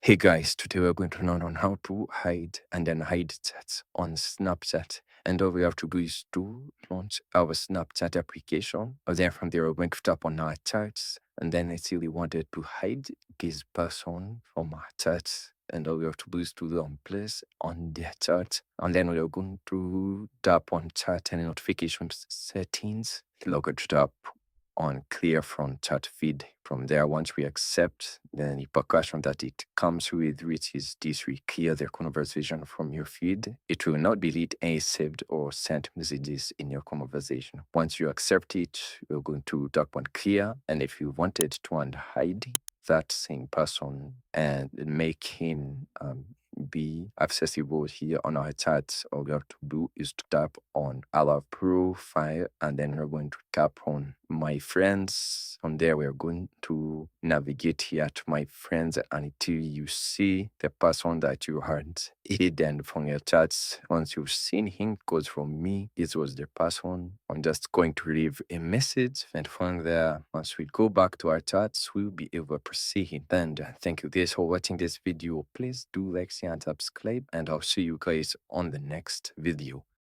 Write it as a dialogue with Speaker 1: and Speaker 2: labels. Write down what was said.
Speaker 1: Hey guys, today we're going to learn on how to hide and then hide chats on Snapchat. And all we have to do is to launch our Snapchat application. And then from there, we're going to tap on our chats. And then let's say we wanted to hide this person from our chats. And all we have to do is to do on place on their chat. And then we're going to tap on chat and notification settings. We're going to tap on clear from chat feed. From there, once we accept the repercussion that it comes with, which is this will clear the conversation from your feed, it will not delete any saved or sent messages in your conversation. Once you accept it, you're going to tap on clear. And if you wanted to unhide that same person and make him be accessible here on our chat, all you have to do is to tap on our profile, and then we're going to tap on my friends. From there, we're going to navigate here to my friends until you see the person that you had hidden from your chats. Once you've seen him, because for me, this was the person, I'm just going to leave a message, and from there, once we go back to our chats, we'll be able to see him. And thank you guys for watching this video. Please do like, share, and subscribe, and I'll see you guys on the next video.